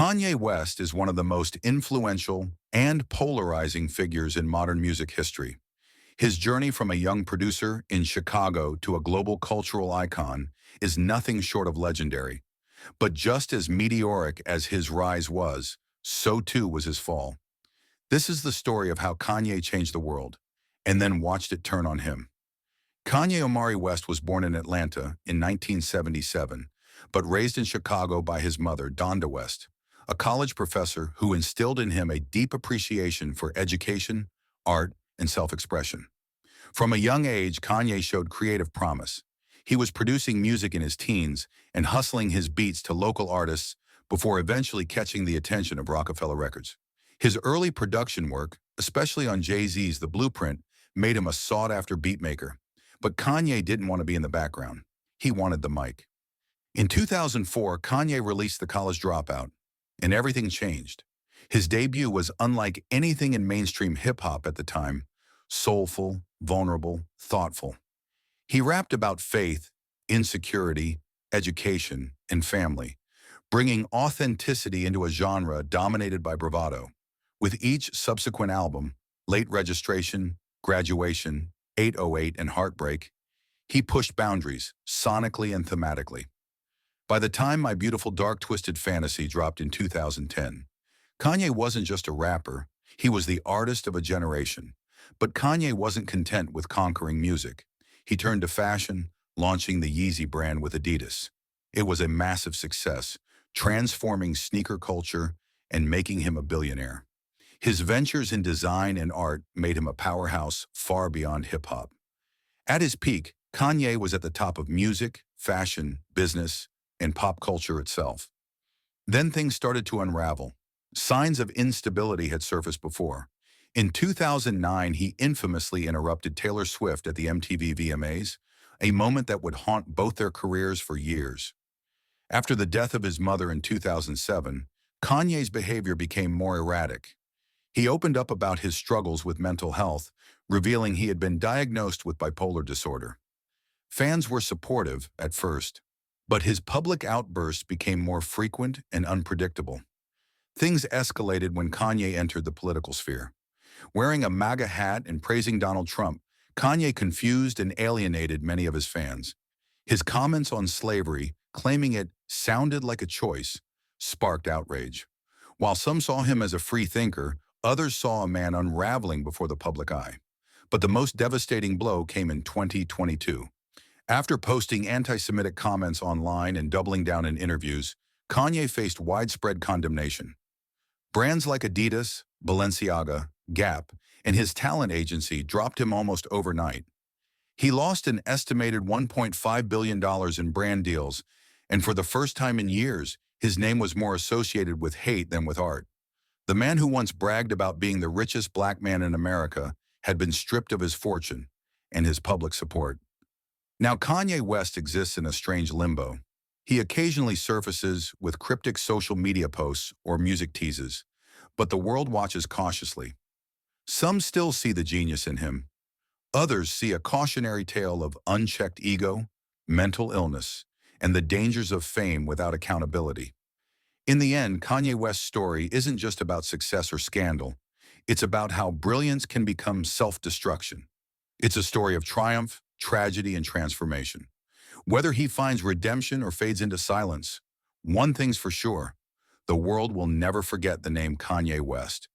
Kanye West is one of the most influential and polarizing figures in modern music history. His journey from a young producer in Chicago to a global cultural icon is nothing short of legendary. But just as meteoric as his rise was, so too was his fall. This is the story of how Kanye changed the world, and then watched it turn on him. Kanye Omari West was born in Atlanta in 1977, but raised in Chicago by his mother, Donda West, a college professor who instilled in him a deep appreciation for education, art, and self-expression. From a young age, Kanye showed creative promise. He was producing music in his teens and hustling his beats to local artists before eventually catching the attention of Rockefeller Records. His early production work, especially on Jay-Z's The Blueprint, made him a sought-after beatmaker. But Kanye didn't want to be in the background. He wanted the mic. In 2004, Kanye released The College Dropout, and everything changed. His debut was unlike anything in mainstream hip-hop at the time: soulful, vulnerable, thoughtful. He rapped about faith, insecurity, education, and family, bringing authenticity into a genre dominated by bravado. With each subsequent album, Late Registration, Graduation, 808, and Heartbreak, he pushed boundaries, sonically and thematically. By the time My Beautiful Dark Twisted Fantasy dropped in 2010, Kanye wasn't just a rapper, he was the artist of a generation. But Kanye wasn't content with conquering music. He turned to fashion, launching the Yeezy brand with Adidas. It was a massive success, transforming sneaker culture and making him a billionaire. His ventures in design and art made him a powerhouse far beyond hip-hop. At his peak, Kanye was at the top of music, fashion, business, and pop culture itself. Then things started to unravel. Signs of instability had surfaced before. In 2009, he infamously interrupted Taylor Swift at the MTV VMAs, a moment that would haunt both their careers for years. After the death of his mother in 2007, Kanye's behavior became more erratic. He opened up about his struggles with mental health, revealing he had been diagnosed with bipolar disorder. Fans were supportive at first, but his public outbursts became more frequent and unpredictable. Things escalated when Kanye entered the political sphere. Wearing a MAGA hat and praising Donald Trump, Kanye confused and alienated many of his fans. His comments on slavery, claiming it sounded like a choice, sparked outrage. While some saw him as a free thinker, others saw a man unraveling before the public eye. But the most devastating blow came in 2022. After posting anti-Semitic comments online and doubling down in interviews, Kanye faced widespread condemnation. Brands like Adidas, Balenciaga, Gap, and his talent agency dropped him almost overnight. He lost an estimated $1.5 billion in brand deals, and for the first time in years, his name was more associated with hate than with art. The man who once bragged about being the richest black man in America had been stripped of his fortune and his public support. Now Kanye West exists in a strange limbo. He occasionally surfaces with cryptic social media posts or music teases, but the world watches cautiously. Some still see the genius in him. Others see a cautionary tale of unchecked ego, mental illness, and the dangers of fame without accountability. In the end, Kanye West's story isn't just about success or scandal. It's about how brilliance can become self-destruction. It's a story of triumph, tragedy, and transformation. Whether he finds redemption or fades into silence, one thing's for sure: the world will never forget the name Kanye West.